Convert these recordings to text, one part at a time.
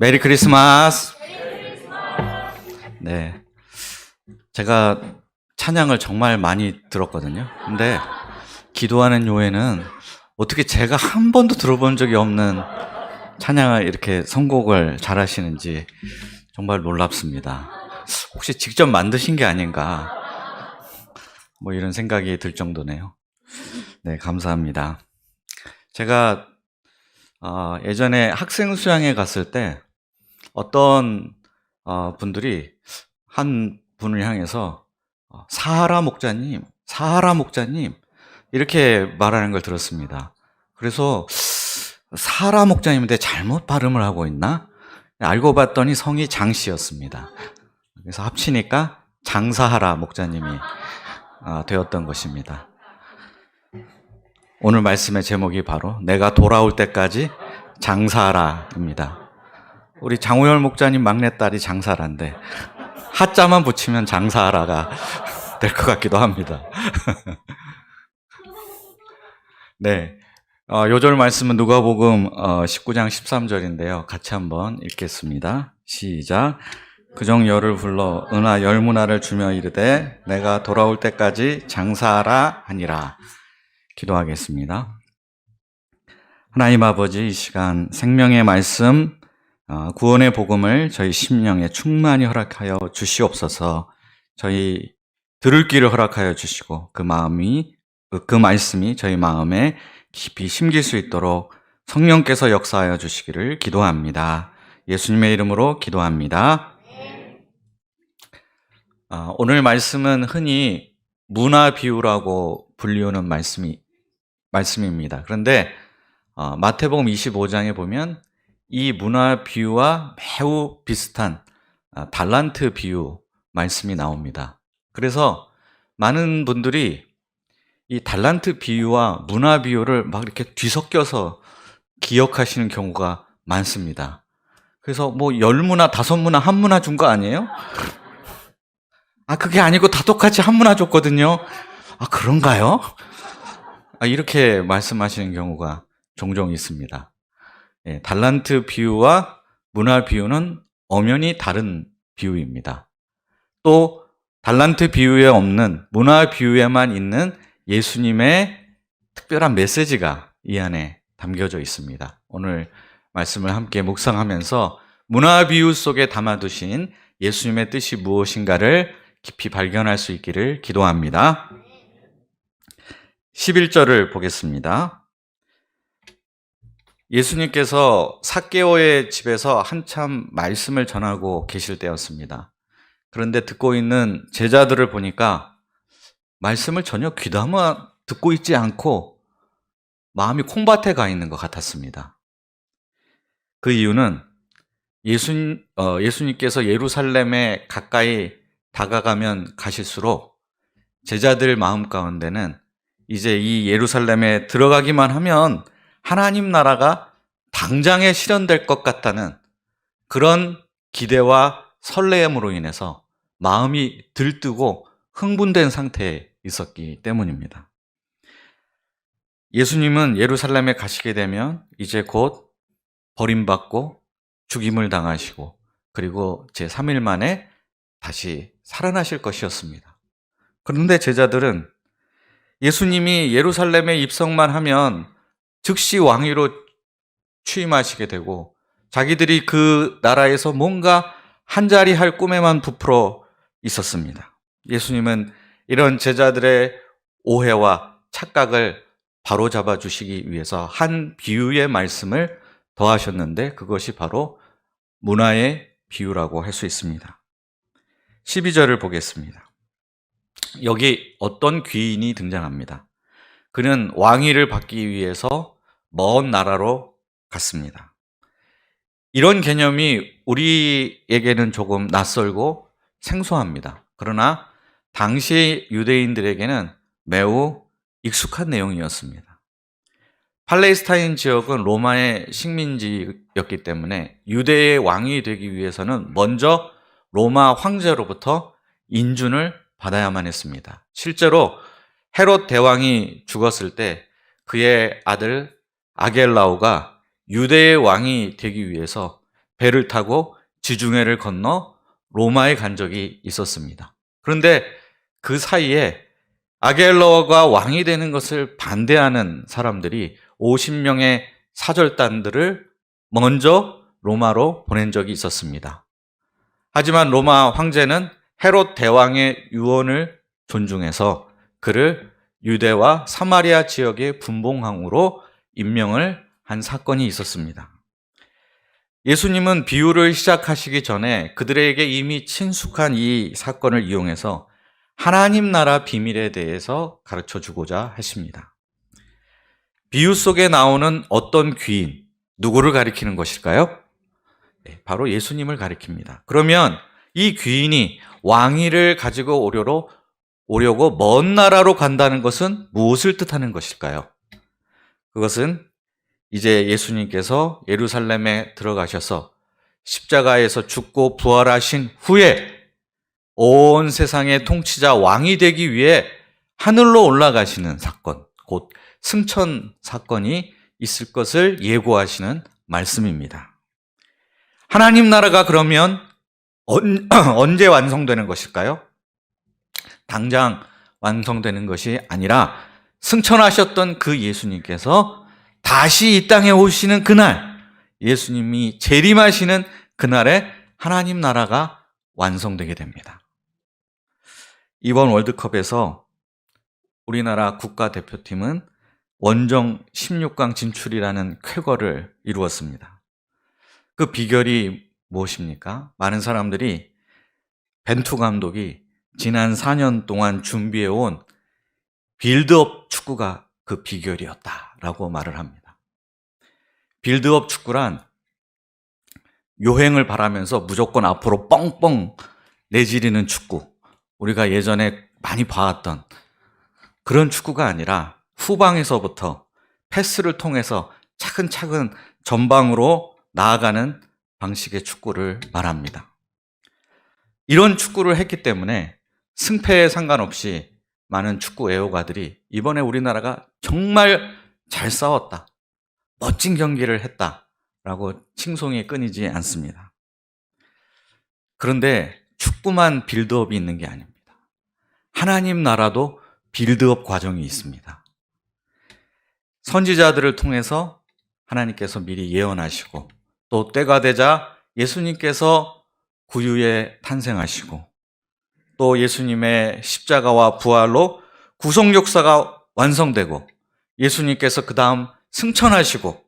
메리 크리스마스. 네. 제가 찬양을 정말 많이 들었거든요. 근데 기도하는 요에는 어떻게 제가 한 번도 들어본 적이 없는 찬양을 이렇게 선곡을 잘 하시는지 정말 놀랍습니다. 혹시 직접 만드신 게 아닌가? 뭐 이런 생각이 들 정도네요. 네, 감사합니다. 제가 예전에 학생 수양회 갔을 때 어떤 분들이 한 분을 향해서 사하라 목자님, 사하라 목자님 이렇게 말하는 걸 들었습니다. 그래서 사하라 목자님인데 잘못 발음을 하고 있나? 알고 봤더니 성이 장 씨였습니다. 그래서 합치니까 장사하라 목자님이 되었던 것입니다. 오늘 말씀의 제목이 바로 내가 돌아올 때까지 장사하라입니다. 우리 장우열 목자님 막내딸이 장사라인데 하자만 붙이면 장사하라가 될 것 같기도 합니다. 네, 요절 말씀은 누가복음 19장 13절인데요. 같이 한번 읽겠습니다. 시작. 그종 열을 불러 은하 열문화를 주며 이르되 내가 돌아올 때까지 장사하라 하니라. 기도하겠습니다. 하나님 아버지, 이 시간 생명의 말씀, 구원의 복음을 저희 심령에 충만히 허락하여 주시옵소서. 저희 들을 귀를 허락하여 주시고 그 말씀이 저희 마음에 깊이 심길 수 있도록 성령께서 역사하여 주시기를 기도합니다. 예수님의 이름으로 기도합니다. 오늘 말씀은 흔히 문화 비유라고 불리우는 말씀입니다. 그런데 마태복음 25장에 보면 이 문화 비유와 매우 비슷한 달란트 비유 말씀이 나옵니다. 그래서 많은 분들이 이 달란트 비유와 문화 비유를 막 이렇게 뒤섞여서 기억하시는 경우가 많습니다. 그래서 뭐 10문화, 5문화, 1문화 준 거 아니에요? 그게 아니고 다 똑같이 1문화 줬거든요. 그런가요? 이렇게 말씀하시는 경우가 종종 있습니다. 달란트 비유와 문화 비유는 엄연히 다른 비유입니다. 또 달란트 비유에 없는 문화 비유에만 있는 예수님의 특별한 메시지가 이 안에 담겨져 있습니다. 오늘 말씀을 함께 묵상하면서 문화 비유 속에 담아두신 예수님의 뜻이 무엇인가를 깊이 발견할 수 있기를 기도합니다. 11절을 보겠습니다. 예수님께서 삭개오의 집에서 한참 말씀을 전하고 계실 때였습니다. 그런데 듣고 있는 제자들을 보니까 말씀을 전혀 귀담아 듣고 있지 않고 마음이 콩밭에 가 있는 것 같았습니다. 그 이유는 예수님께서 예루살렘에 가까이 다가가면 가실수록 제자들 마음 가운데는 이제 이 예루살렘에 들어가기만 하면 하나님 나라가 당장에 실현될 것 같다는 그런 기대와 설레임으로 인해서 마음이 들뜨고 흥분된 상태에 있었기 때문입니다. 예수님은 예루살렘에 가시게 되면 이제 곧 버림받고 죽임을 당하시고 그리고 제3일 만에 다시 살아나실 것이었습니다. 그런데 제자들은 예수님이 예루살렘에 입성만 하면 즉시 왕위로 취임하시게 되고 자기들이 그 나라에서 뭔가 한자리 할 꿈에만 부풀어 있었습니다. 예수님은 이런 제자들의 오해와 착각을 바로잡아 주시기 위해서 한 비유의 말씀을 더하셨는데 그것이 바로 문화의 비유라고 할 수 있습니다. 12절을 보겠습니다. 여기 어떤 귀인이 등장합니다. 그는 왕위를 받기 위해서 먼 나라로 갔습니다. 이런 개념이 우리에게는 조금 낯설고 생소합니다. 그러나 당시 유대인들에게는 매우 익숙한 내용이었습니다. 팔레스타인 지역은 로마의 식민지였기 때문에 유대의 왕이 되기 위해서는 먼저 로마 황제로부터 인준을 받아야만 했습니다. 실제로 헤롯 대왕이 죽었을 때 그의 아들 아겔라오가 유대의 왕이 되기 위해서 배를 타고 지중해를 건너 로마에 간 적이 있었습니다. 그런데 그 사이에 아겔러가 왕이 되는 것을 반대하는 사람들이 50명의 사절단들을 먼저 로마로 보낸 적이 있었습니다. 하지만 로마 황제는 헤롯 대왕의 유언을 존중해서 그를 유대와 사마리아 지역의 분봉왕으로 임명을 한 사건이 있었습니다. 예수님은 비유를 시작하시기 전에 그들에게 이미 친숙한 이 사건을 이용해서 하나님 나라 비밀에 대해서 가르쳐 주고자 하십니다. 비유 속에 나오는 어떤 귀인, 누구를 가리키는 것일까요? 바로 예수님을 가리킵니다. 그러면 이 귀인이 왕위를 가지고 오려고 먼 나라로 간다는 것은 무엇을 뜻하는 것일까요? 그것은 이제 예수님께서 예루살렘에 들어가셔서 십자가에서 죽고 부활하신 후에 온 세상의 통치자 왕이 되기 위해 하늘로 올라가시는 사건, 곧 승천 사건이 있을 것을 예고하시는 말씀입니다. 하나님 나라가 그러면 언제 완성되는 것일까요? 당장 완성되는 것이 아니라 승천하셨던 그 예수님께서 다시 이 땅에 오시는 그날, 예수님이 재림하시는 그날에 하나님 나라가 완성되게 됩니다. 이번 월드컵에서 우리나라 국가대표팀은 원정 16강 진출이라는 쾌거를 이루었습니다. 그 비결이 무엇입니까? 많은 사람들이 벤투 감독이 지난 4년 동안 준비해온 빌드업 축구가 그 비결이었다라고 말을 합니다. 빌드업 축구란 요행을 바라면서 무조건 앞으로 뻥뻥 내지르는 축구, 우리가 예전에 많이 봐왔던 그런 축구가 아니라 후방에서부터 패스를 통해서 차근차근 전방으로 나아가는 방식의 축구를 말합니다. 이런 축구를 했기 때문에 승패에 상관없이 많은 축구 애호가들이 이번에 우리나라가 정말 잘 싸웠다, 멋진 경기를 했다라고 칭송이 끊이지 않습니다. 그런데 축구만 빌드업이 있는 게 아닙니다. 하나님 나라도 빌드업 과정이 있습니다. 선지자들을 통해서 하나님께서 미리 예언하시고 또 때가 되자 예수님께서 구유에 탄생하시고 또 예수님의 십자가와 부활로 구속 역사가 완성되고 예수님께서 그 다음 승천하시고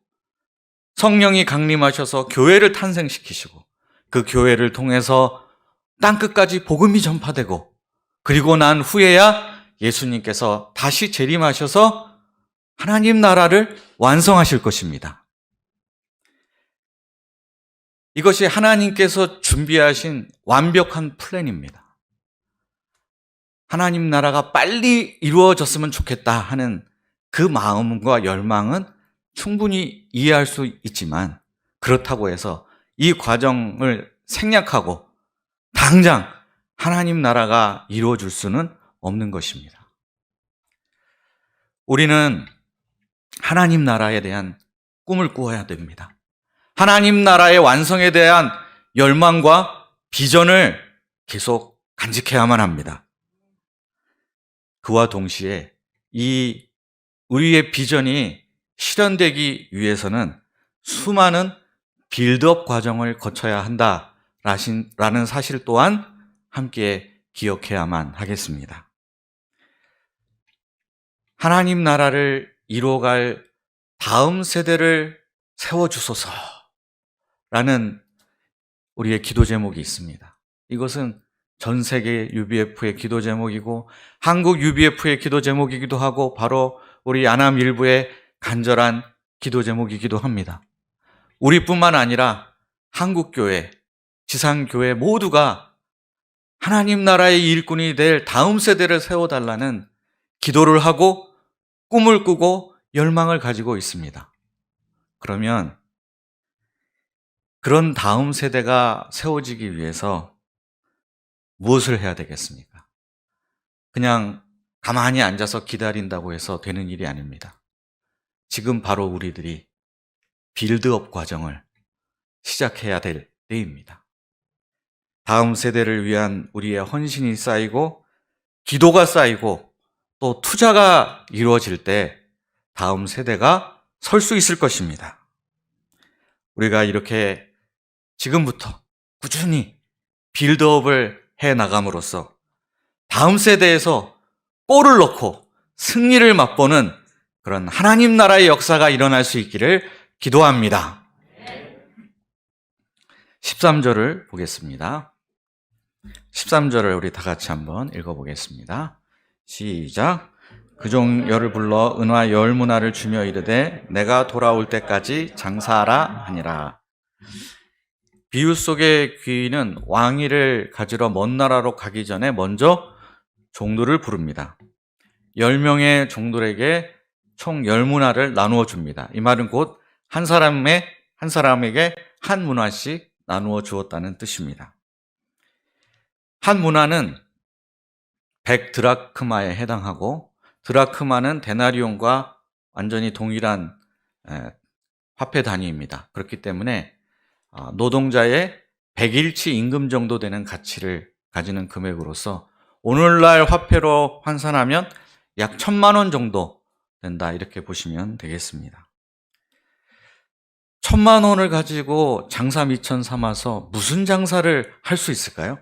성령이 강림하셔서 교회를 탄생시키시고 그 교회를 통해서 땅끝까지 복음이 전파되고 그리고 난 후에야 예수님께서 다시 재림하셔서 하나님 나라를 완성하실 것입니다. 이것이 하나님께서 준비하신 완벽한 플랜입니다. 하나님 나라가 빨리 이루어졌으면 좋겠다 하는 그 마음과 열망은 충분히 이해할 수 있지만 그렇다고 해서 이 과정을 생략하고 당장 하나님 나라가 이루어질 수는 없는 것입니다. 우리는 하나님 나라에 대한 꿈을 꾸어야 됩니다. 하나님 나라의 완성에 대한 열망과 비전을 계속 간직해야만 합니다. 그와 동시에 이 우리의 비전이 실현되기 위해서는 수많은 빌드업 과정을 거쳐야 한다라는 사실 또한 함께 기억해야만 하겠습니다. 하나님 나라를 이루어갈 다음 세대를 세워주소서라는 우리의 기도 제목이 있습니다. 이것은 전 세계 UBF의 기도 제목이고 한국 UBF의 기도 제목이기도 하고 바로 우리 안암 일부의 간절한 기도 제목이기도 합니다. 우리뿐만 아니라 한국교회, 지상교회 모두가 하나님 나라의 일꾼이 될 다음 세대를 세워달라는 기도를 하고 꿈을 꾸고 열망을 가지고 있습니다. 그러면 그런 다음 세대가 세워지기 위해서 무엇을 해야 되겠습니까? 그냥 가만히 앉아서 기다린다고 해서 되는 일이 아닙니다. 지금 바로 우리들이 빌드업 과정을 시작해야 될 때입니다. 다음 세대를 위한 우리의 헌신이 쌓이고 기도가 쌓이고 또 투자가 이루어질 때 다음 세대가 설 수 있을 것입니다. 우리가 이렇게 지금부터 꾸준히 빌드업을 해 나감으로써 다음 세대에서 골을 넣고 승리를 맛보는 그런 하나님 나라의 역사가 일어날 수 있기를 기도합니다. 13절을 보겠습니다. 13절을 우리 다 같이 한번 읽어보겠습니다. 시작. 그 종 열을 불러 은화 열 문화를 주며 이르되 내가 돌아올 때까지 장사하라 하니라. 비유 속의 귀인은 왕위를 가지러 먼 나라로 가기 전에 먼저 종들을 부릅니다. 10명의 종들에게 총 10문화를 나누어 줍니다. 이 말은 곧 한 사람에게 한 문화씩 나누어 주었다는 뜻입니다. 한 문화는 100드라크마에 해당하고, 드라크마는 데나리온과 완전히 동일한 화폐 단위입니다. 그렇기 때문에 노동자의 100일치 임금 정도 되는 가치를 가지는 금액으로서 오늘날 화폐로 환산하면 약 1,000만 원 정도 된다, 이렇게 보시면 되겠습니다. 1,000만 원을 가지고 장사 미천 삼아서 무슨 장사를 할 수 있을까요?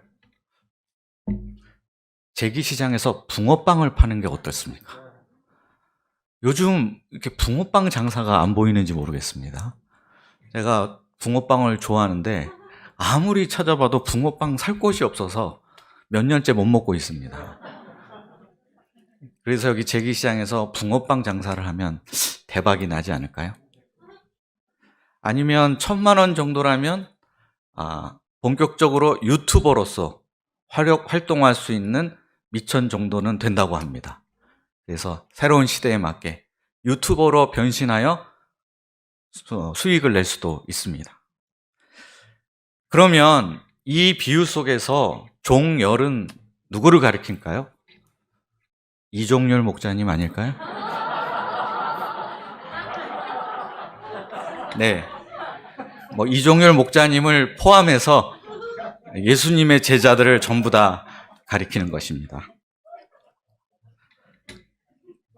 재기시장에서 붕어빵을 파는 게 어떻습니까? 요즘 이렇게 붕어빵 장사가 안 보이는지 모르겠습니다. 제가 붕어빵을 좋아하는데 아무리 찾아봐도 붕어빵 살 곳이 없어서 몇 년째 못 먹고 있습니다. 그래서 여기 재기시장에서 붕어빵 장사를 하면 대박이 나지 않을까요? 아니면 1,000만 원 정도라면 본격적으로 유튜버로서 활동할 수 있는 미천 정도는 된다고 합니다. 그래서 새로운 시대에 맞게 유튜버로 변신하여 수익을 낼 수도 있습니다. 그러면 이 비유 속에서 종열은 누구를 가리킬까요? 이종열 목사님 아닐까요? 네. 이종열 목사님을 포함해서 예수님의 제자들을 전부 다 가리키는 것입니다.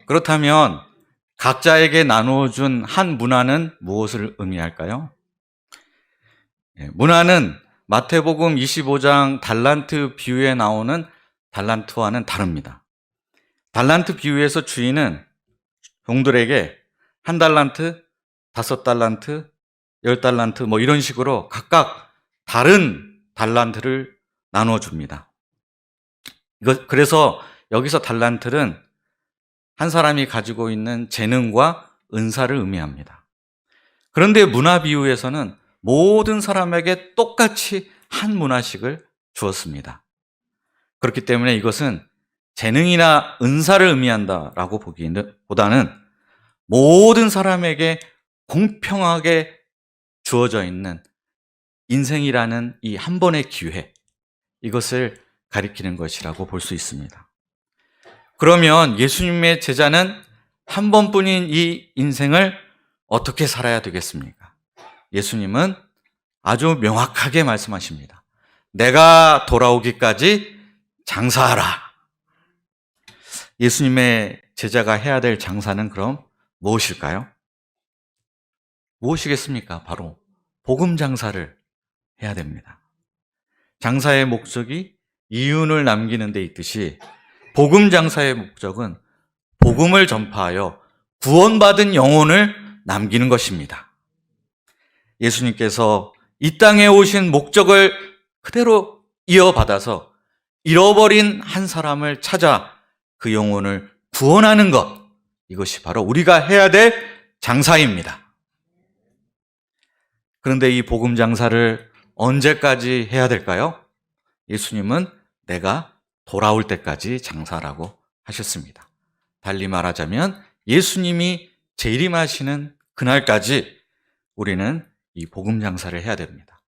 그렇다면 각자에게 나누어 준 한 문화는 무엇을 의미할까요? 문화는 마태복음 25장 달란트 비유에 나오는 달란트와는 다릅니다. 달란트 비유에서 주인은 종들에게 1달란트, 5달란트, 10달란트 이런 식으로 각각 다른 달란트를 나누어 줍니다. 그래서 여기서 달란트는 한 사람이 가지고 있는 재능과 은사를 의미합니다. 그런데 문화 비유에서는 모든 사람에게 똑같이 한 문화씩을 주었습니다. 그렇기 때문에 이것은 재능이나 은사를 의미한다라고 보기보다는 모든 사람에게 공평하게 주어져 있는 인생이라는 이 한 번의 기회, 이것을 가리키는 것이라고 볼 수 있습니다. 그러면 예수님의 제자는 한 번뿐인 이 인생을 어떻게 살아야 되겠습니까? 예수님은 아주 명확하게 말씀하십니다. 내가 돌아오기까지 장사하라. 예수님의 제자가 해야 될 장사는 그럼 무엇일까요? 무엇이겠습니까? 바로 복음 장사를 해야 됩니다. 장사의 목적이 이윤을 남기는 데 있듯이 복음 장사의 목적은 복음을 전파하여 구원받은 영혼을 남기는 것입니다. 예수님께서 이 땅에 오신 목적을 그대로 이어받아서 잃어버린 한 사람을 찾아 그 영혼을 구원하는 것, 이것이 바로 우리가 해야 될 장사입니다. 그런데 이 복음 장사를 언제까지 해야 될까요? 예수님은 내가 돌아올 때까지 장사라고 하셨습니다. 달리 말하자면 예수님이 재림하시는 그날까지 우리는 이 복음 장사를 해야 됩니다.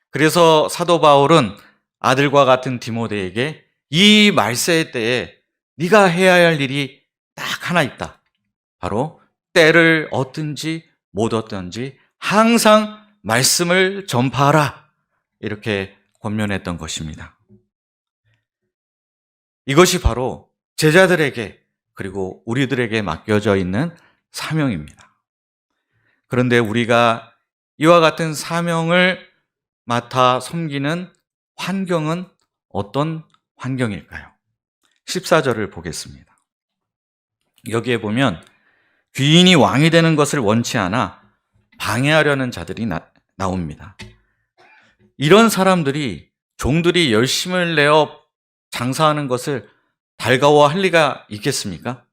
그래서 사도 바울은 아들과 같은 디모데에게 이 말세의 때에 네가 해야 할 일이 딱 하나 있다. 바로 때를 얻든지 못 얻든지 항상 말씀을 전파하라. 이렇게 권면했던 것입니다. 이것이 바로 제자들에게 그리고 우리들에게 맡겨져 있는 사명입니다. 그런데 우리가 이와 같은 사명을 맡아 섬기는 환경은 어떤 환경일까요? 14절을 보겠습니다. 여기에 보면 귀인이 왕이 되는 것을 원치 않아 방해하려는 자들이 나옵니다. 이런 사람들이 종들이 열심을 내어 장사하는 것을 달가워할 리가 있겠습니까?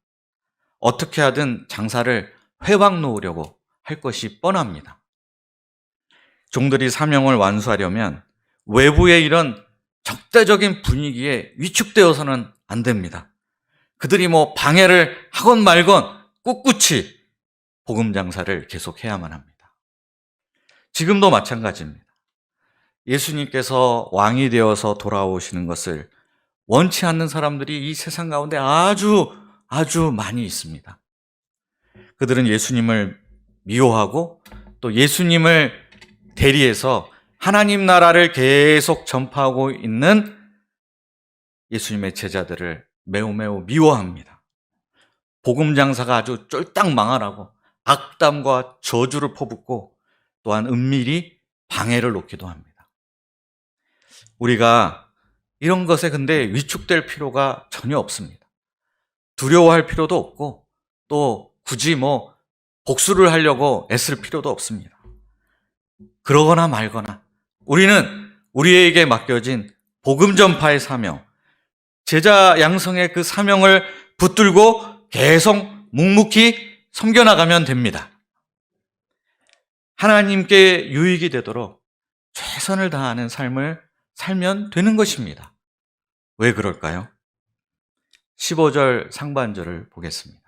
어떻게 하든 장사를 회방 놓으려고 할 것이 뻔합니다. 종들이 사명을 완수하려면 외부의 이런 적대적인 분위기에 위축되어서는 안 됩니다. 그들이 방해를 하건 말건 꿋꿋이 복음 장사를 계속해야만 합니다. 지금도 마찬가지입니다. 예수님께서 왕이 되어서 돌아오시는 것을 원치 않는 사람들이 이 세상 가운데 아주 많이 있습니다. 그들은 예수님을 미워하고 또 예수님을 대리해서 하나님 나라를 계속 전파하고 있는 예수님의 제자들을 매우 미워합니다. 복음 장사가 아주 쫄딱 망하라고 악담과 저주를 퍼붓고 또한 은밀히 방해를 놓기도 합니다. 우리가 이런 것에 근데 위축될 필요가 전혀 없습니다. 두려워할 필요도 없고 또 굳이 복수를 하려고 애쓸 필요도 없습니다. 그러거나 말거나 우리는 우리에게 맡겨진 복음 전파의 사명, 제자 양성의 그 사명을 붙들고 계속 묵묵히 섬겨나가면 됩니다. 하나님께 유익이 되도록 최선을 다하는 삶을 살면 되는 것입니다. 왜 그럴까요? 15절 상반절을 보겠습니다.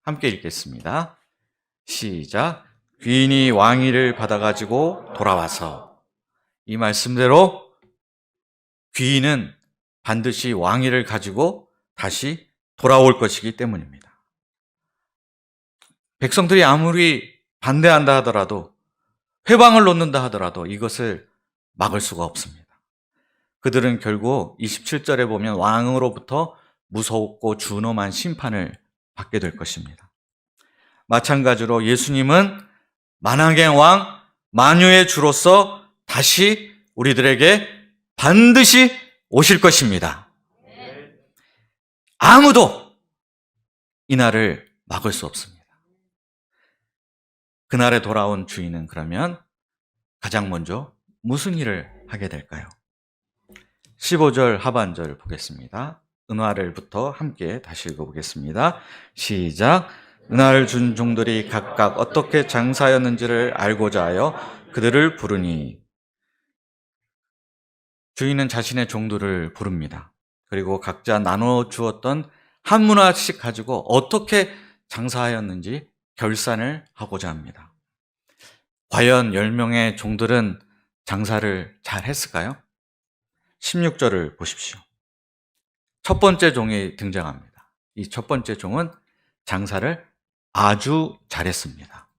함께 읽겠습니다. 시작. 귀인이 왕위를 받아가지고 돌아와서. 이 말씀대로 귀인은 반드시 왕위를 가지고 다시 돌아올 것이기 때문입니다. 백성들이 아무리 반대한다 하더라도, 회방을 놓는다 하더라도 이것을 막을 수가 없습니다. 그들은 결국 27절에 보면 왕으로부터 무섭고 준엄한 심판을 받게 될 것입니다. 마찬가지로 예수님은 만왕의 왕, 만유의 주로서 다시 우리들에게 반드시 오실 것입니다. 아무도 이 날을 막을 수 없습니다. 그날에 돌아온 주인은 그러면 가장 먼저 무슨 일을 하게 될까요? 15절 하반절 보겠습니다. 은화를부터 함께 다시 읽어보겠습니다. 시작. 은화를 준 종들이 각각 어떻게 장사하였는지를 알고자 하여 그들을 부르니. 주인은 자신의 종들을 부릅니다. 그리고 각자 나눠 주었던 한 문화씩 가지고 어떻게 장사하였는지 결산을 하고자 합니다. 과연 10명의 종들은 장사를 잘 했을까요? 16절을 보십시오. 첫 번째 종이 등장합니다. 이 첫 번째 종은 장사를 아주 잘했습니다.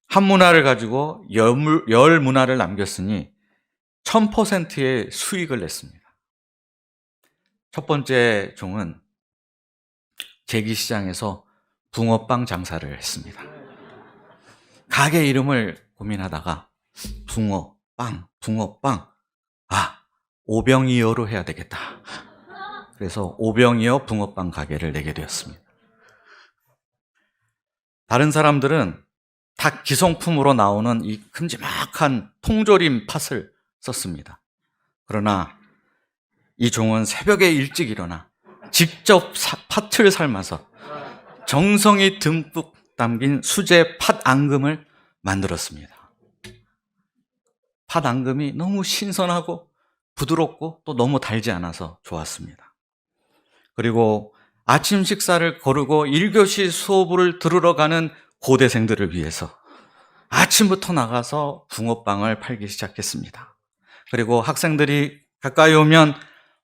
한 문화를 가지고 10문화를 남겼으니 1000%의 수익을 냈습니다. 첫 번째 종은 제기시장에서 붕어빵 장사를 했습니다. 가게 이름을 고민하다가 붕어빵, 오병이어로 해야 되겠다. 그래서 오병이어 붕어빵 가게를 내게 되었습니다. 다른 사람들은 닭 기성품으로 나오는 이 큼지막한 통조림 팥을 썼습니다. 그러나 이 종은 새벽에 일찍 일어나 직접 팥을 삶아서 정성이 듬뿍 담긴 수제 팥 앙금을 만들었습니다. 팥 앙금이 너무 신선하고 부드럽고 또 너무 달지 않아서 좋았습니다. 그리고 아침 식사를 거르고 1교시 수업을 들으러 가는 고대생들을 위해서 아침부터 나가서 붕어빵을 팔기 시작했습니다. 그리고 학생들이 가까이 오면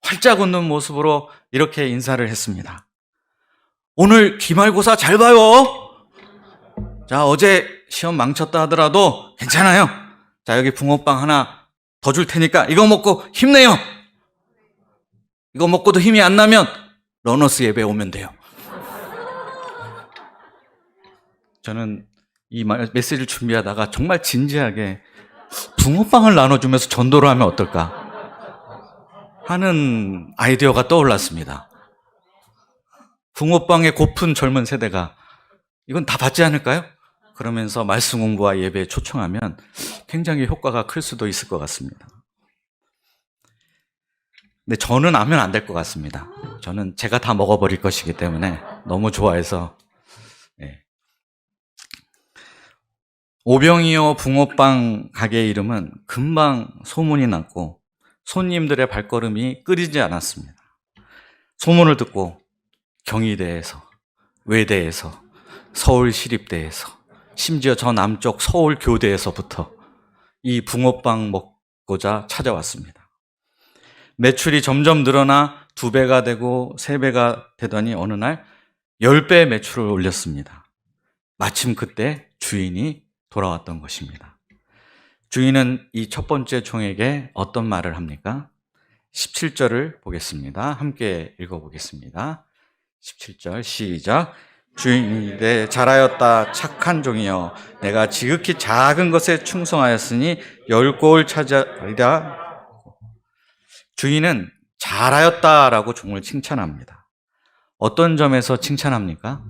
활짝 웃는 모습으로 이렇게 인사를 했습니다. 오늘 기말고사 잘 봐요. 자, 어제 시험 망쳤다 하더라도 괜찮아요. 자, 여기 붕어빵 하나 더 줄 테니까 이거 먹고 힘내요. 이거 먹고도 힘이 안 나면 러너스 예배 오면 돼요. 저는 이 메시지를 준비하다가 정말 진지하게 붕어빵을 나눠주면서 전도를 하면 어떨까 하는 아이디어가 떠올랐습니다. 붕어빵에 고픈 젊은 세대가 이건 다 받지 않을까요? 그러면서 말씀 공부와 예배에 초청하면 굉장히 효과가 클 수도 있을 것 같습니다. 근데 저는 하면 안 될 것 같습니다. 저는 제가 다 먹어버릴 것이기 때문에 너무 좋아해서. 네. 오병이어 붕어빵 가게 이름은 금방 소문이 났고 손님들의 발걸음이 끊이지 않았습니다. 소문을 듣고 경희대에서, 외대에서, 서울시립대에서, 심지어 저 남쪽 서울교대에서부터 이 붕어빵 먹고자 찾아왔습니다. 매출이 점점 늘어나 2배가 되고 3배가 되더니 어느 날 10배 매출을 올렸습니다. 마침 그때 주인이 돌아왔던 것입니다. 주인은 이 첫 번째 종에게 어떤 말을 합니까? 17절을 보겠습니다. 함께 읽어보겠습니다. 17절 시작. 주인이 이르되 잘하였다 착한 종이여 내가 지극히 작은 것에 충성하였으니 10골 차지하리라. 주인은 잘하였다라고 종을 칭찬합니다. 어떤 점에서 칭찬합니까?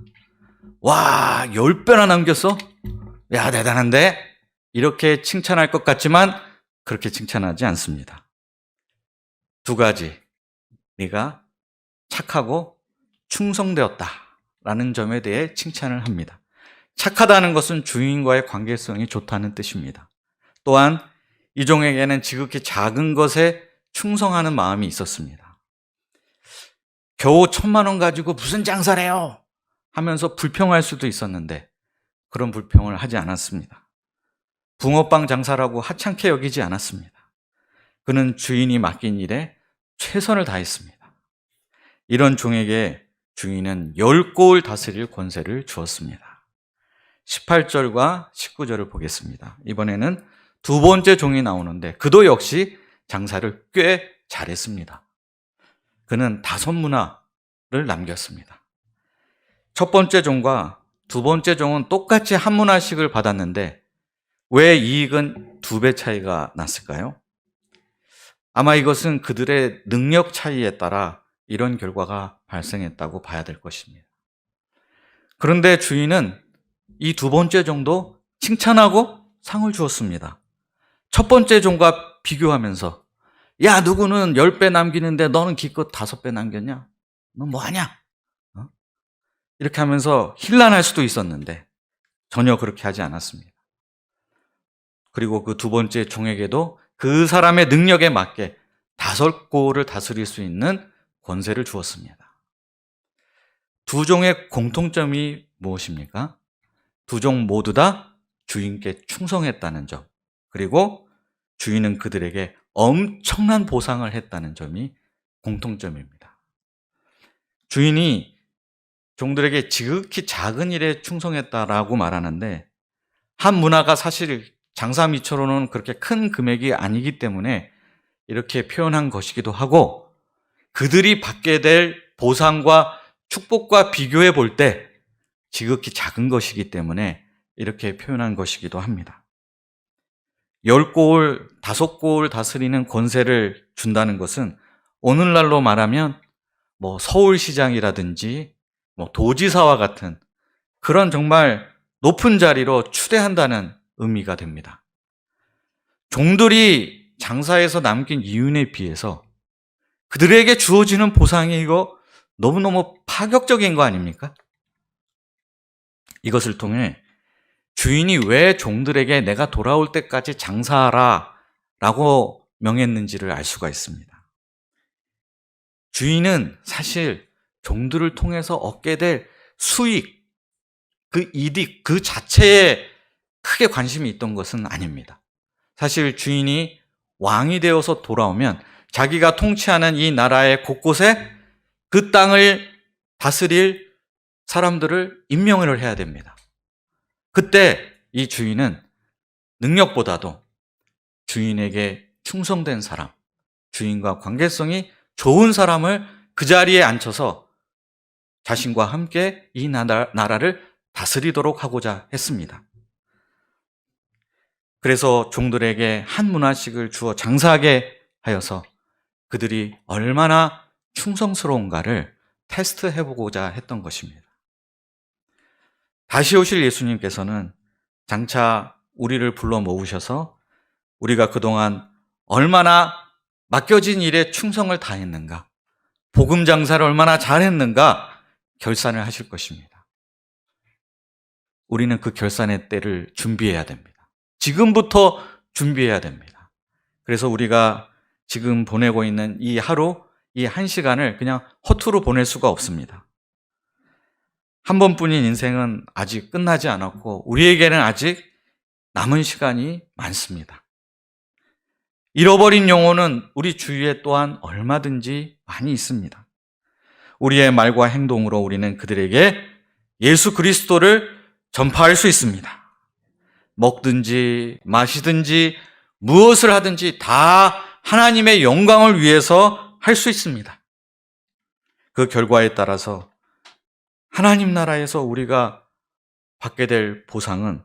와, 10배나 남겼어? 야, 대단한데? 이렇게 칭찬할 것 같지만 그렇게 칭찬하지 않습니다. 2가지. 네가 착하고 충성되었다라는 점에 대해 칭찬을 합니다. 착하다는 것은 주인과의 관계성이 좋다는 뜻입니다. 또한 이 종에게는 지극히 작은 것에 충성하는 마음이 있었습니다. 겨우 1,000만 원 가지고 무슨 장사를 해요? 하면서 불평할 수도 있었는데 그런 불평을 하지 않았습니다. 붕어빵 장사라고 하찮게 여기지 않았습니다. 그는 주인이 맡긴 일에 최선을 다했습니다. 이런 종에게 주인은 10골 다스릴 권세를 주었습니다. 18절과 19절을 보겠습니다. 이번에는 2번째 종이 나오는데 그도 역시 장사를 꽤 잘했습니다. 그는 5문화를 남겼습니다. 첫 번째 종과 2번째 종은 똑같이 1문화씩을 받았는데 왜 이익은 2배 차이가 났을까요? 아마 이것은 그들의 능력 차이에 따라 이런 결과가 발생했다고 봐야 될 것입니다. 그런데 주인은 이 2번째 종도 칭찬하고 상을 주었습니다. 첫 번째 종과 비교하면서 야, 누구는 10배 남기는데 너는 기껏 5배 남겼냐? 너 뭐하냐? 이렇게 하면서 힐난할 수도 있었는데 전혀 그렇게 하지 않았습니다. 그리고 그 2번째 종에게도 그 사람의 능력에 맞게 5골을 다스릴 수 있는 권세를 주었습니다. 2 종의 공통점이 무엇입니까? 2 종 모두 다 주인께 충성했다는 점, 그리고 주인은 그들에게 엄청난 보상을 했다는 점이 공통점입니다. 주인이 종들에게 지극히 작은 일에 충성했다라고 말하는데 한 문화가 사실 장사 미처로는 그렇게 큰 금액이 아니기 때문에 이렇게 표현한 것이기도 하고 그들이 받게 될 보상과 축복과 비교해 볼 때 지극히 작은 것이기 때문에 이렇게 표현한 것이기도 합니다. 10골, 5골 다스리는 권세를 준다는 것은 오늘날로 말하면 서울시장이라든지 도지사와 같은 그런 정말 높은 자리로 추대한다는 의미가 됩니다. 종들이 장사에서 남긴 이윤에 비해서 그들에게 주어지는 보상이 이거 너무너무 파격적인 거 아닙니까? 이것을 통해 주인이 왜 종들에게 내가 돌아올 때까지 장사하라 라고 명했는지를 알 수가 있습니다. 주인은 사실 종들을 통해서 얻게 될 수익, 그 이득, 그 자체에 크게 관심이 있던 것은 아닙니다. 사실 주인이 왕이 되어서 돌아오면 자기가 통치하는 이 나라의 곳곳에 그 땅을 다스릴 사람들을 임명을 해야 됩니다. 그때 이 주인은 능력보다도 주인에게 충성된 사람, 주인과 관계성이 좋은 사람을 그 자리에 앉혀서 자신과 함께 이 나라를 다스리도록 하고자 했습니다. 그래서 종들에게 한 문화씩을 주어 장사하게 하여서 그들이 얼마나 충성스러운가를 테스트해보고자 했던 것입니다. 다시 오실 예수님께서는 장차 우리를 불러 모으셔서 우리가 그동안 얼마나 맡겨진 일에 충성을 다했는가, 복음 장사를 얼마나 잘했는가 결산을 하실 것입니다. 우리는 그 결산의 때를 준비해야 됩니다. 지금부터 준비해야 됩니다. 그래서 우리가 지금 보내고 있는 이 하루, 이 한 시간을 그냥 허투루 보낼 수가 없습니다. 한 번뿐인 인생은 아직 끝나지 않았고 우리에게는 아직 남은 시간이 많습니다. 잃어버린 영혼은 우리 주위에 또한 얼마든지 많이 있습니다. 우리의 말과 행동으로 우리는 그들에게 예수 그리스도를 전파할 수 있습니다. 먹든지 마시든지 무엇을 하든지 다 하나님의 영광을 위해서 할 수 있습니다. 그 결과에 따라서 하나님 나라에서 우리가 받게 될 보상은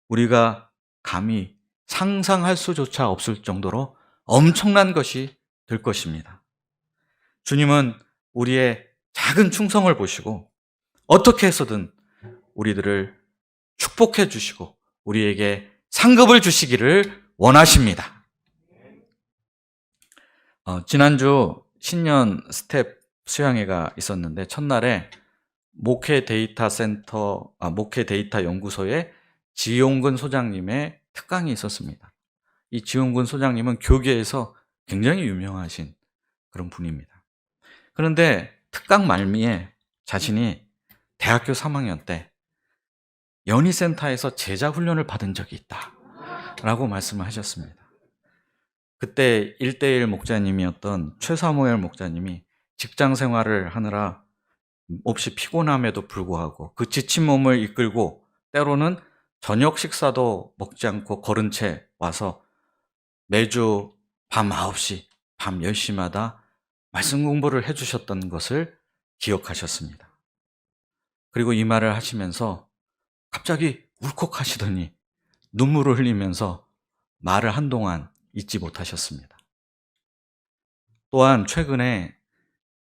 우리가 감히 상상할 수조차 없을 정도로 엄청난 것이 될 것입니다. 주님은 우리의 작은 충성을 보시고 어떻게 해서든 우리들을 축복해 주시고 우리에게 상급을 주시기를 원하십니다. 지난주 신년 스텝 수양회가 있었는데 첫날에 목회 데이터 연구소의 지용근 소장님의 특강이 있었습니다. 이 지용근 소장님은 교계에서 굉장히 유명하신 그런 분입니다. 그런데 특강 말미에 자신이 대학교 3학년 때 연희센터에서 제자 훈련을 받은 적이 있다 라고 말씀을 하셨습니다. 그때 1:1 목자님이었던 최사무엘 목자님이 직장 생활을 하느라 몹시 피곤함에도 불구하고 그 지친 몸을 이끌고 때로는 저녁 식사도 먹지 않고 걸은 채 와서 매주 밤 9시, 밤 10시마다 말씀 공부를 해주셨던 것을 기억하셨습니다. 그리고 이 말을 하시면서 갑자기 울컥하시더니 눈물을 흘리면서 말을 한동안 잊지 못하셨습니다. 또한 최근에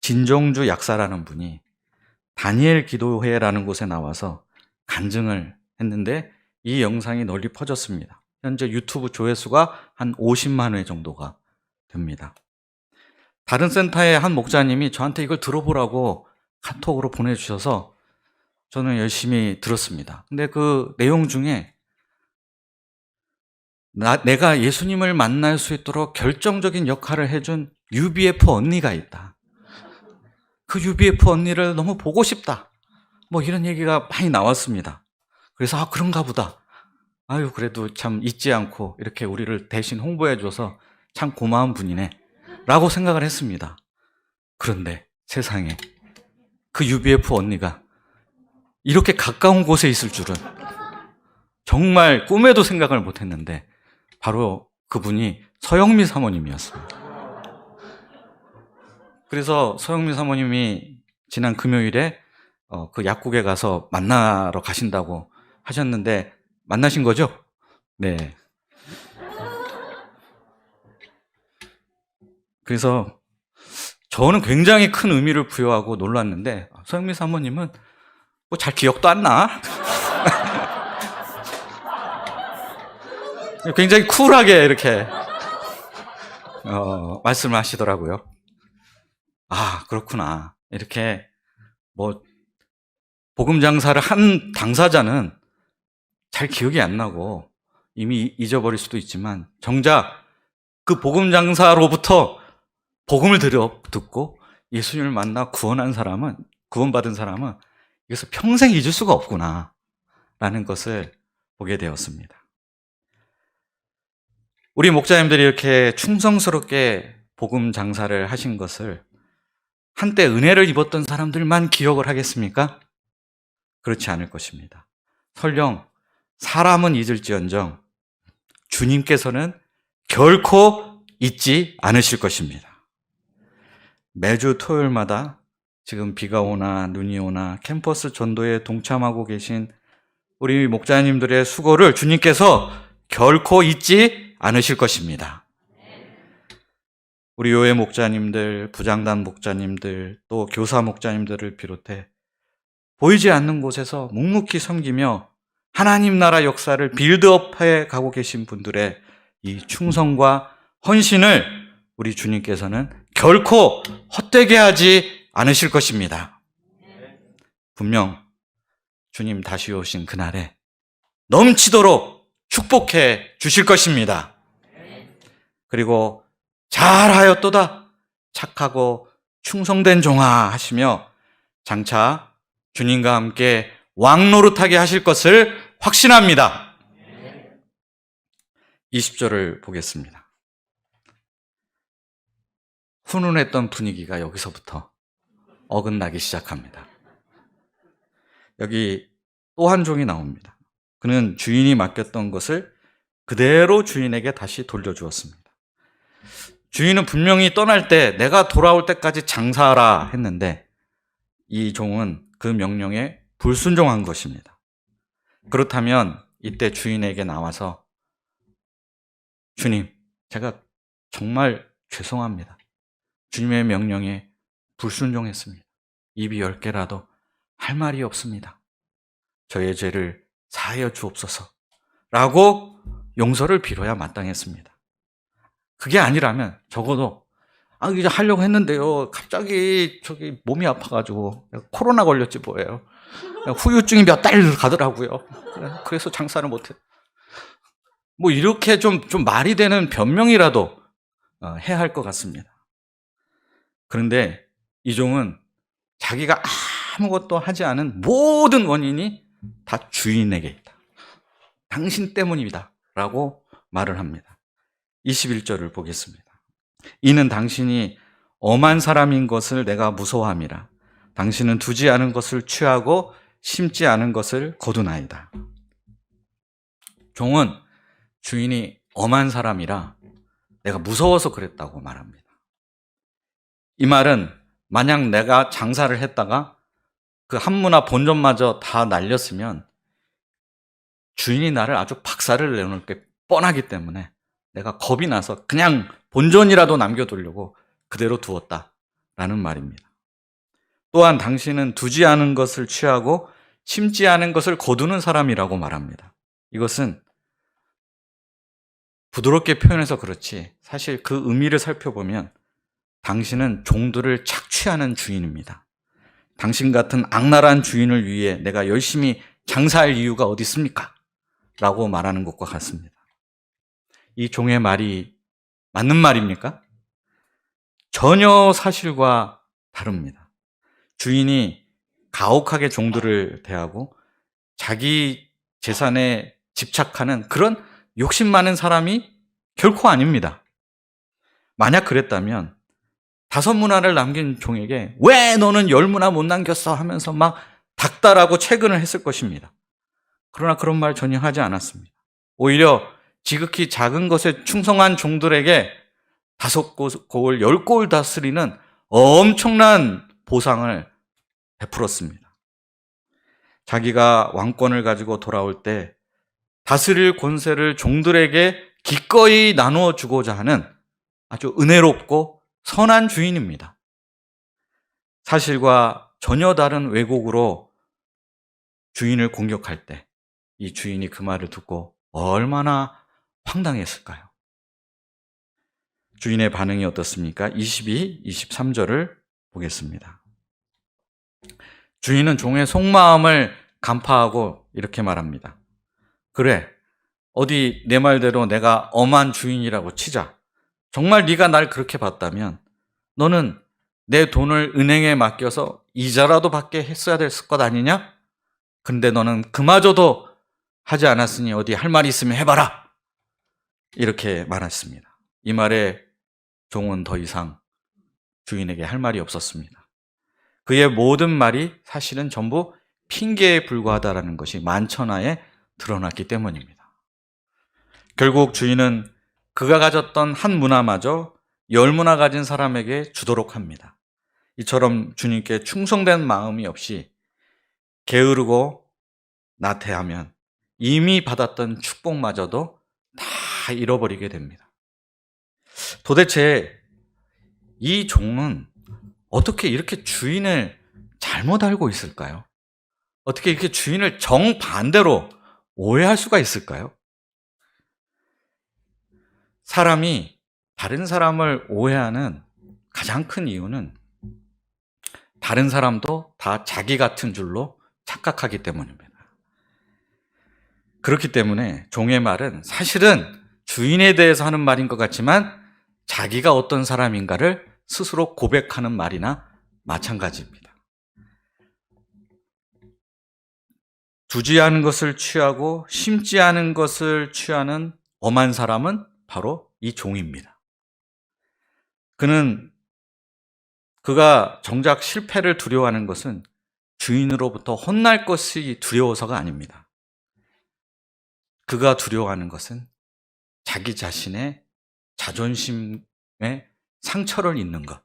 진종주 약사라는 분이 다니엘 기도회라는 곳에 나와서 간증을 했는데 이 영상이 널리 퍼졌습니다. 현재 유튜브 조회수가 한 50만 회 정도가 됩니다. 다른 센터의 한 목자님이 저한테 이걸 들어보라고 카톡으로 보내주셔서 저는 열심히 들었습니다. 근데 그 내용 중에 내가 예수님을 만날 수 있도록 결정적인 역할을 해준 UBF 언니가 있다. 그 UBF 언니를 너무 보고 싶다. 뭐 이런 얘기가 많이 나왔습니다. 그래서 그런가 보다. 아유, 그래도 참 잊지 않고 이렇게 우리를 대신 홍보해줘서 참 고마운 분이네 라고 생각을 했습니다. 그런데 세상에 그 UBF 언니가 이렇게 가까운 곳에 있을 줄은 정말 꿈에도 생각을 못했는데 바로 그분이 서영미 사모님이었습니다. 그래서 서영미 사모님이 지난 금요일에 그 약국에 가서 만나러 가신다고 하셨는데 만나신 거죠? 네. 그래서 저는 굉장히 큰 의미를 부여하고 놀랐는데 서영미 사모님은 뭐 잘 기억도 안 나. 굉장히 쿨하게 이렇게 말씀을 하시더라고요. 아, 그렇구나. 이렇게 뭐 복음 장사를 한 당사자는 잘 기억이 안 나고 이미 잊어버릴 수도 있지만 정작 그 복음 장사로부터 복음을 듣고 예수님을 만나 구원받은 사람은 이것을 평생 잊을 수가 없구나 라는 것을 보게 되었습니다. 우리 목자님들이 이렇게 충성스럽게 복음 장사를 하신 것을 한때 은혜를 입었던 사람들만 기억을 하겠습니까? 그렇지 않을 것입니다. 설령 사람은 잊을지언정 주님께서는 결코 잊지 않으실 것입니다. 매주 토요일마다 지금 비가 오나 눈이 오나 캠퍼스 전도에 동참하고 계신 우리 목자님들의 수고를 주님께서 결코 잊지 않으실 것입니다. 우리 교회 목자님들, 부장단 목자님들, 또 교사 목자님들을 비롯해 보이지 않는 곳에서 묵묵히 섬기며 하나님 나라 역사를 빌드업해 가고 계신 분들의 이 충성과 헌신을 우리 주님께서는 결코 헛되게 하지 않으실 것입니다. 분명 주님 다시 오신 그날에 넘치도록 축복해 주실 것입니다. 그리고 잘하였도다 착하고 충성된 종아 하시며 장차 주님과 함께 왕노릇하게 하실 것을 확신합니다. 20절을 보겠습니다. 훈훈했던 분위기가 여기서부터 어긋나기 시작합니다. 여기 또 한 종이 나옵니다. 그는 주인이 맡겼던 것을 그대로 주인에게 다시 돌려주었습니다. 주인은 분명히 떠날 때 내가 돌아올 때까지 장사하라 했는데 이 종은 그 명령에 불순종한 것입니다. 그렇다면 이때 주인에게 나와서 주님, 제가 정말 죄송합니다. 주님의 명령에 불순종했습니다. 입이 10개라도 할 말이 없습니다. 저의 죄를 사하여 주옵소서 라고 용서를 빌어야 마땅했습니다. 그게 아니라면 적어도 이제 하려고 했는데요. 갑자기 몸이 아파가지고 코로나 걸렸지 뭐예요. 후유증이 몇 달 가더라고요. 그래서 장사를 못해. 뭐 이렇게 좀 말이 되는 변명이라도 해야 할 것 같습니다. 그런데 이 종은 자기가 아무것도 하지 않은 모든 원인이 다 주인에게 있다. 당신 때문입니다. 라고 말을 합니다. 21절을 보겠습니다. 이는 당신이 엄한 사람인 것을 내가 무서워함이라. 당신은 두지 않은 것을 취하고 심지 않은 것을 거두나이다. 종은 주인이 엄한 사람이라 내가 무서워서 그랬다고 말합니다. 이 말은 만약 내가 장사를 했다가 그 한무나 본전마저 다 날렸으면 주인이 나를 아주 박살을 내놓을 게 뻔하기 때문에 내가 겁이 나서 그냥 본전이라도 남겨두려고 그대로 두었다라는 말입니다. 또한 당신은 두지 않은 것을 취하고 심지 않은 것을 거두는 사람이라고 말합니다. 이것은 부드럽게 표현해서 그렇지 사실 그 의미를 살펴보면 당신은 종들을 착취하는 주인입니다. 당신 같은 악랄한 주인을 위해 내가 열심히 장사할 이유가 어디 있습니까? 라고 말하는 것과 같습니다. 이 종의 말이 맞는 말입니까? 전혀 사실과 다릅니다. 주인이 가혹하게 종들을 대하고 자기 재산에 집착하는 그런 욕심 많은 사람이 결코 아닙니다. 만약 그랬다면 5문화를 남긴 종에게 왜 너는 10문화 못 남겼어 하면서 막 닥달하고 채근을 했을 것입니다. 그러나 그런 말 전혀 하지 않았습니다. 오히려 지극히 작은 것에 충성한 종들에게 5골, 10골 다스리는 엄청난 보상을 베풀었습니다. 자기가 왕권을 가지고 돌아올 때 다스릴 권세를 종들에게 기꺼이 나누어 주고자 하는 아주 은혜롭고 선한 주인입니다. 사실과 전혀 다른 왜곡으로 주인을 공격할 때 이 주인이 그 말을 듣고 얼마나 황당했을까요? 주인의 반응이 어떻습니까? 22, 23절을 보겠습니다. 주인은 종의 속마음을 간파하고 이렇게 말합니다. 그래, 어디 내 말대로 내가 엄한 주인이라고 치자. 정말 네가 날 그렇게 봤다면 너는 내 돈을 은행에 맡겨서 이자라도 받게 했어야 됐을 것 아니냐? 근데 너는 그마저도 하지 않았으니 어디 할 말이 있으면 해봐라. 이렇게 말했습니다. 이 말에 종은 더 이상 주인에게 할 말이 없었습니다. 그의 모든 말이 사실은 전부 핑계에 불과하다는 것이 만천하에 드러났기 때문입니다. 결국 주인은 그가 가졌던 한 문화마저 10문화 가진 사람에게 주도록 합니다. 이처럼 주님께 충성된 마음이 없이 게으르고 나태하면 이미 받았던 축복마저도 다 잃어버리게 됩니다. 도대체 이 종은 어떻게 이렇게 주인을 잘못 알고 있을까요? 어떻게 이렇게 주인을 정반대로 오해할 수가 있을까요? 사람이 다른 사람을 오해하는 가장 큰 이유는 다른 사람도 다 자기 같은 줄로 착각하기 때문입니다. 그렇기 때문에 종의 말은 사실은 주인에 대해서 하는 말인 것 같지만 자기가 어떤 사람인가를 스스로 고백하는 말이나 마찬가지입니다. 두지 않은 것을 취하고 심지 않은 것을 취하는 엄한 사람은 바로 이 종입니다. 그가 정작 실패를 두려워하는 것은 주인으로부터 혼날 것이 두려워서가 아닙니다. 그가 두려워하는 것은 자기 자신의 자존심에 상처를 입는 것.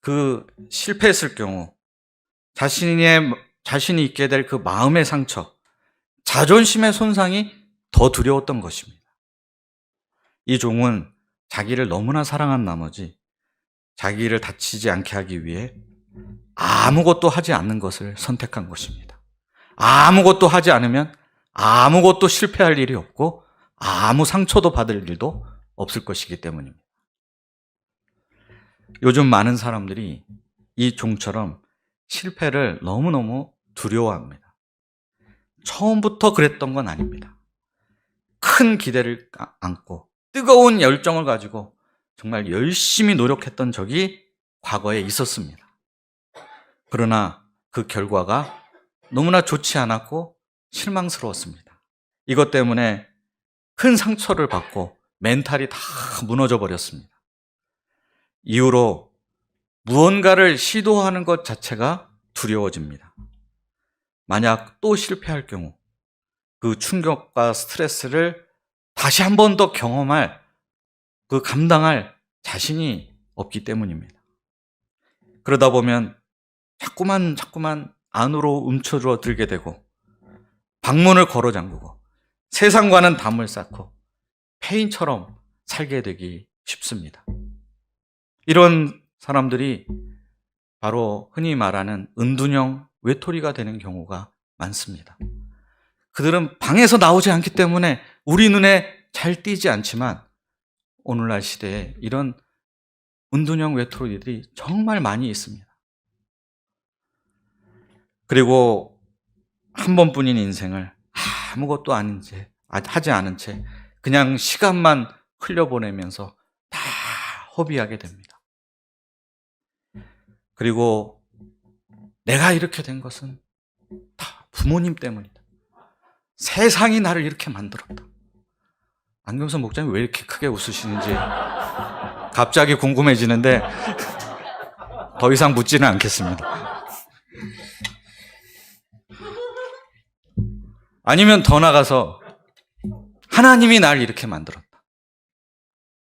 그 실패했을 경우 자신이 있게 될 그 마음의 상처, 자존심의 손상이 더 두려웠던 것입니다. 이 종은 자기를 너무나 사랑한 나머지 자기를 다치지 않게 하기 위해 아무것도 하지 않는 것을 선택한 것입니다. 아무것도 하지 않으면 아무것도 실패할 일이 없고 아무 상처도 받을 일도 없을 것이기 때문입니다. 요즘 많은 사람들이 이 종처럼 실패를 너무너무 두려워합니다. 처음부터 그랬던 건 아닙니다. 큰 기대를 안고 뜨거운 열정을 가지고 정말 열심히 노력했던 적이 과거에 있었습니다. 그러나 그 결과가 너무나 좋지 않았고 실망스러웠습니다. 이것 때문에 큰 상처를 받고 멘탈이 다 무너져 버렸습니다. 이후로 무언가를 시도하는 것 자체가 두려워집니다. 만약 또 실패할 경우 그 충격과 스트레스를 다시 한 번 더 경험할, 감당할 자신이 없기 때문입니다. 그러다 보면 자꾸만 안으로 움츠러 들게 되고 방문을 걸어 잠그고 세상과는 담을 쌓고 폐인처럼 살게 되기 쉽습니다. 이런 사람들이 바로 흔히 말하는 은둔형 외톨이가 되는 경우가 많습니다. 그들은 방에서 나오지 않기 때문에 우리 눈에 잘 띄지 않지만 오늘날 시대에 이런 은둔형 외톨이들이 정말 많이 있습니다. 그리고 한 번뿐인 인생을 아무것도 하지 않은 채 그냥 시간만 흘려보내면서 다 허비하게 됩니다. 그리고 내가 이렇게 된 것은 다 부모님 때문이다. 세상이 나를 이렇게 만들었다. 안경선 목사님 왜 이렇게 크게 웃으시는지 갑자기 궁금해지는데 더 이상 묻지는 않겠습니다. 아니면 더 나가서 하나님이 날 이렇게 만들었다.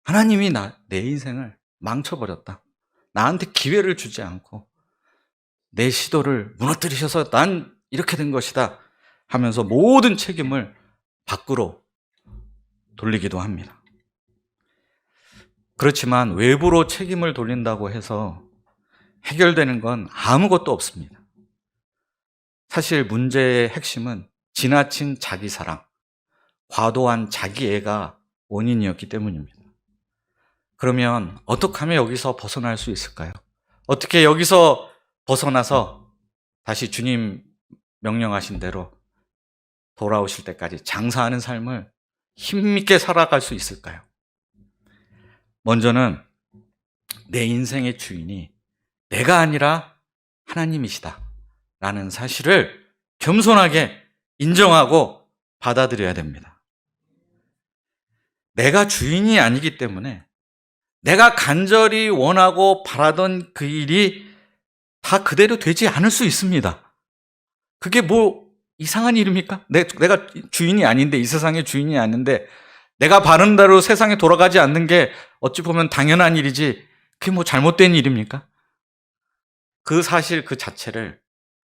하나님이 내 인생을 망쳐버렸다. 나한테 기회를 주지 않고 내 시도를 무너뜨리셔서 난 이렇게 된 것이다 하면서 모든 책임을 밖으로 돌리기도 합니다. 그렇지만 외부로 책임을 돌린다고 해서 해결되는 건 아무것도 없습니다. 사실 문제의 핵심은 지나친 자기 사랑, 과도한 자기애가 원인이었기 때문입니다. 그러면 어떻게 하면 여기서 벗어날 수 있을까요? 어떻게 여기서 벗어나서 다시 주님 명령하신 대로 돌아오실 때까지 장사하는 삶을 힘있게 살아갈 수 있을까요? 먼저는 내 인생의 주인이 내가 아니라 하나님이시다 라는 사실을 겸손하게 인정하고 받아들여야 됩니다. 내가 주인이 아니기 때문에 내가 간절히 원하고 바라던 그 일이 다 그대로 되지 않을 수 있습니다. 그게 이상한 일입니까? 내가 주인이 아닌데, 이 세상의 주인이 아닌데, 내가 바른 대로 세상에 돌아가지 않는 게 어찌 보면 당연한 일이지, 그게 뭐 잘못된 일입니까? 그 사실 그 자체를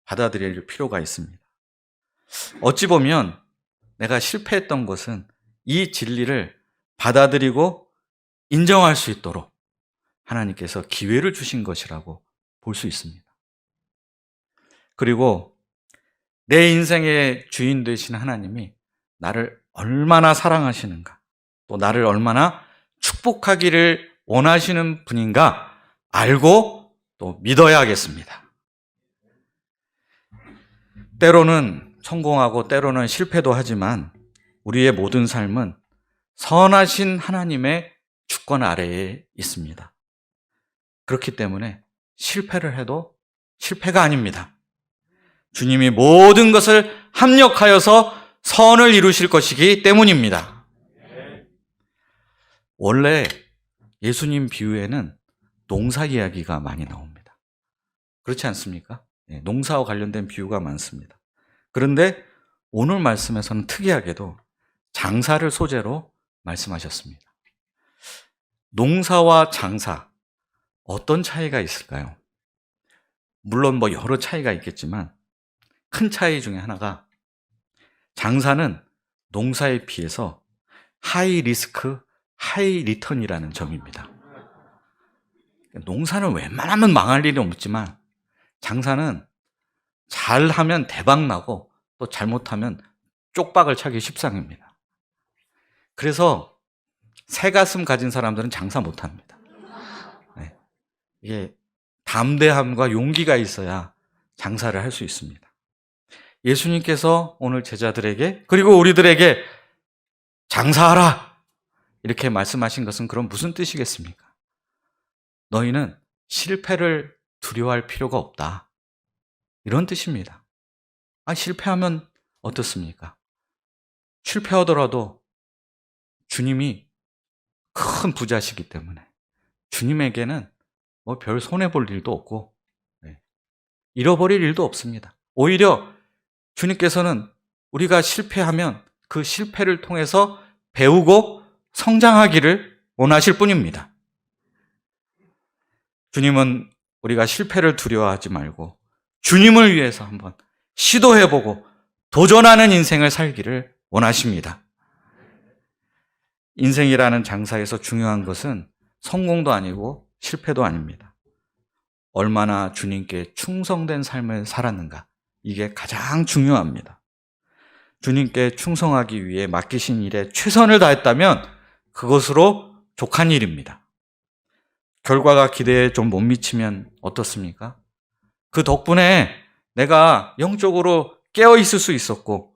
받아들일 필요가 있습니다. 어찌 보면 내가 실패했던 것은 이 진리를 받아들이고 인정할 수 있도록 하나님께서 기회를 주신 것이라고 볼 수 있습니다. 그리고 내 인생의 주인 되신 하나님이 나를 얼마나 사랑하시는가, 또 나를 얼마나 축복하기를 원하시는 분인가 알고 또 믿어야겠습니다. 때로는 성공하고 때로는 실패도 하지만 우리의 모든 삶은 선하신 하나님의 주권 아래에 있습니다. 그렇기 때문에 실패를 해도 실패가 아닙니다. 주님이 모든 것을 합력하여서 선을 이루실 것이기 때문입니다. 원래 예수님 비유에는 농사 이야기가 많이 나옵니다. 그렇지 않습니까? 농사와 관련된 비유가 많습니다. 그런데 오늘 말씀에서는 특이하게도 장사를 소재로 말씀하셨습니다. 농사와 장사, 어떤 차이가 있을까요? 물론 뭐 여러 차이가 있겠지만 큰 차이 중에 하나가, 장사는 농사에 비해서 하이 리스크, 하이 리턴이라는 점입니다. 농사는 웬만하면 망할 일이 없지만 장사는 잘하면 대박 나고 또 잘못하면 쪽박을 차기 십상입니다. 그래서 새 가슴 가진 사람들은 장사 못합니다. 이게 담대함과 용기가 있어야 장사를 할 수 있습니다. 예수님께서 오늘 제자들에게, 그리고 우리들에게 장사하라 이렇게 말씀하신 것은 그럼 무슨 뜻이겠습니까? 너희는 실패를 두려워할 필요가 없다, 이런 뜻입니다. 실패하면 어떻습니까? 실패하더라도 주님이 큰 부자시기 때문에 주님에게는 뭐 별 손해볼 일도 없고 잃어버릴 일도 없습니다. 오히려 주님께서는 우리가 실패하면 그 실패를 통해서 배우고 성장하기를 원하실 뿐입니다. 주님은 우리가 실패를 두려워하지 말고 주님을 위해서 한번 시도해보고 도전하는 인생을 살기를 원하십니다. 인생이라는 장사에서 중요한 것은 성공도 아니고 실패도 아닙니다. 얼마나 주님께 충성된 삶을 살았는가, 이게 가장 중요합니다. 주님께 충성하기 위해 맡기신 일에 최선을 다했다면 그것으로 족한 일입니다. 결과가 기대에 좀 못 미치면 어떻습니까? 그 덕분에 내가 영적으로 깨어 있을 수 있었고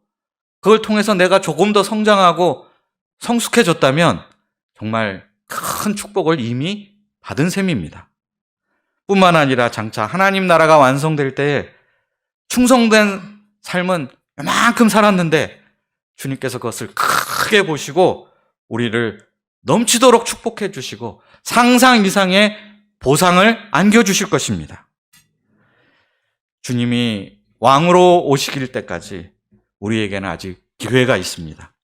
그걸 통해서 내가 조금 더 성장하고 성숙해졌다면 정말 큰 축복을 이미 받은 셈입니다. 뿐만 아니라 장차 하나님 나라가 완성될 때에 충성된 삶은 이만큼 살았는데 주님께서 그것을 크게 보시고 우리를 넘치도록 축복해 주시고 상상 이상의 보상을 안겨주실 것입니다. 주님이 왕으로 오시길 때까지 우리에게는 아직 기회가 있습니다.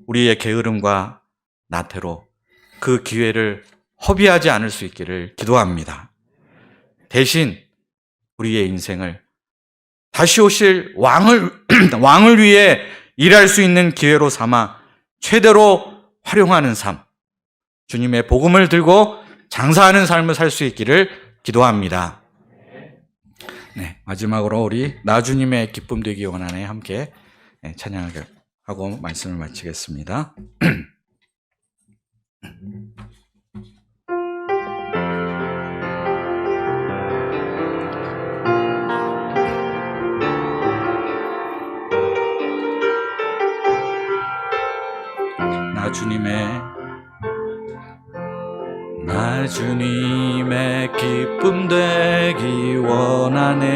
우리의 게으름과 나태로 그 기회를 허비하지 않을 수 있기를 기도합니다. 대신 우리의 인생을 다시 오실 왕을 위해 일할 수 있는 기회로 삼아 최대로 활용하는 삶, 주님의 복음을 들고 장사하는 삶을 살 수 있기를 기도합니다. 마지막으로 우리 나 주님의 기쁨 되기 원하네 함께 찬양하고 말씀을 마치겠습니다. 나 주님의 기쁨 되기 원하네.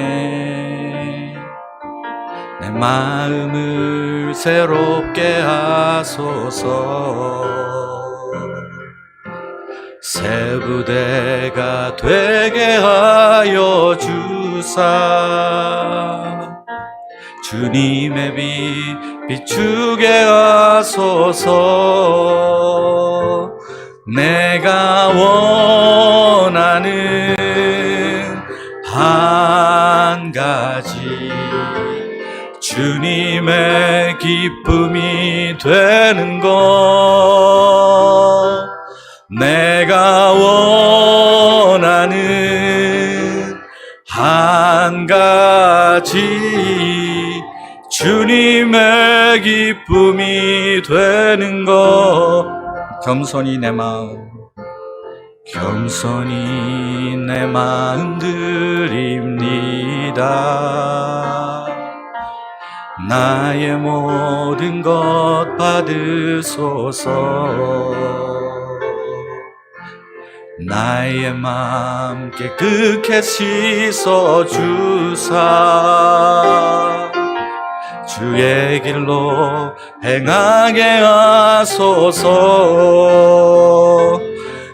내 마음을 새롭게 하소서. 새 부대가 되게 하여 주사 주님의 빛 비추게 하소서. 내가 원하는 한 가지, 주님의 기쁨이 되는 것. 내가 원하는 한 가지, 주님의 기쁨이 되는 것. 겸손히 내 마음 드립니다. 나의 모든 것 받으소서. 나의 마음 깨끗게 씻어주사 주의 길로 행하게 하소서.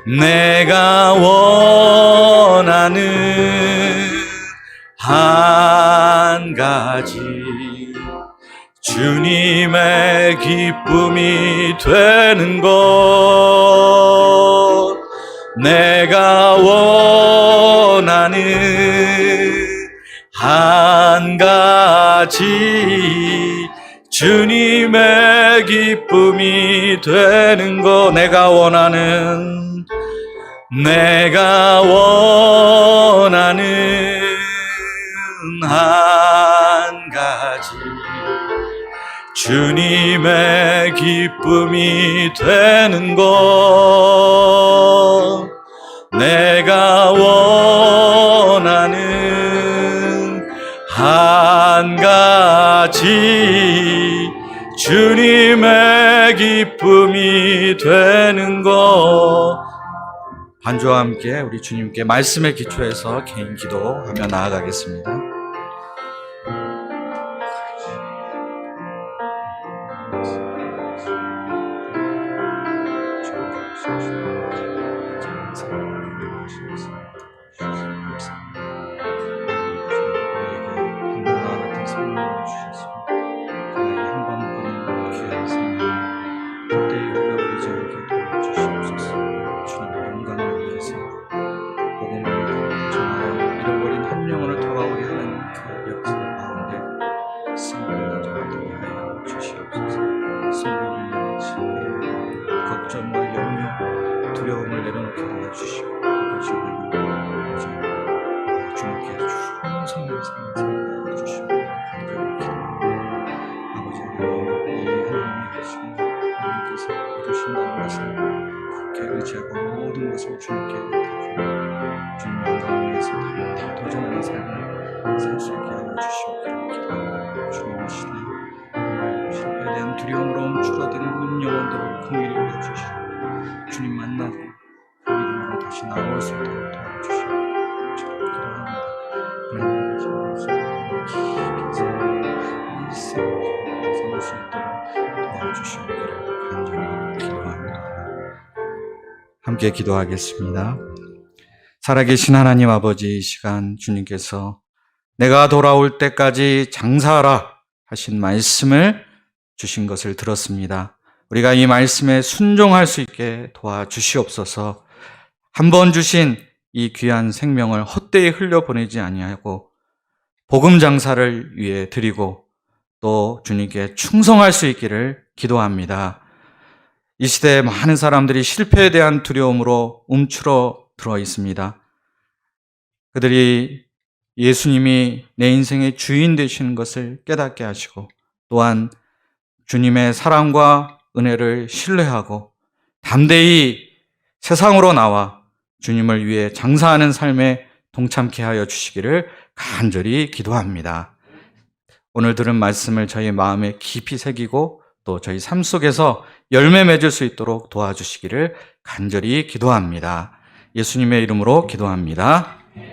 내가 원하는 한 가지, 주님의 기쁨이 되는 것. 내가 원하는 한 가지, 주님의 기쁨이 되는 것. 내가 원하는 한 가지, 주님의 기쁨이 되는 것. 내가 원하는 한 가지, 주님의 기쁨이 되는 것. 반주와 함께 우리 주님께 말씀의 기초에서 개인 기도하며 나아가겠습니다. 걱정과 염려, 두려움을 내려놓게 하여 주시고, 주님께 충성된 삶을 살게 주시고, 아버지 하나님, 이 하나님이 하시는 하나님께서 이루신다는 것을 굳게 의지하고 모든 것을 주님께 의탁하고 주님 영광을 위해서 다 도전하는 삶을 살 수 있게 하여 주시옵기를 기도합니다. 주님 오시네 실패에 대한 두려움으로 움츠러드는 영혼들을 긍휼히 여겨주시고 주님 만나고 그 믿음으로 다시 나올 수 있도록 도와주시고 기도합니다. 하나님의 생을 수 있도록 도와주시기를 간절히 기도합니다. 함께 기도하겠습니다. 살아계신 하나님 아버지, 이 시간 주님께서 내가 돌아올 때까지 장사하라 하신 말씀을 주신 것을 들었습니다. 우리가 이 말씀에 순종할 수 있게 도와주시옵소서. 한 번 주신 이 귀한 생명을 헛되이 흘려보내지 아니하고 복음 장사를 위해 드리고 또 주님께 충성할 수 있기를 기도합니다. 이 시대에 많은 사람들이 실패에 대한 두려움으로 움츠러 들어 있습니다. 그들이 예수님이 내 인생의 주인 되시는 것을 깨닫게 하시고 또한 주님의 사랑과 은혜를 신뢰하고 담대히 세상으로 나와 주님을 위해 장사하는 삶에 동참케 하여 주시기를 간절히 기도합니다. 오늘 들은 말씀을 저희 마음에 깊이 새기고 또 저희 삶 속에서 열매 맺을 수 있도록 도와주시기를 간절히 기도합니다. 예수님의 이름으로 기도합니다.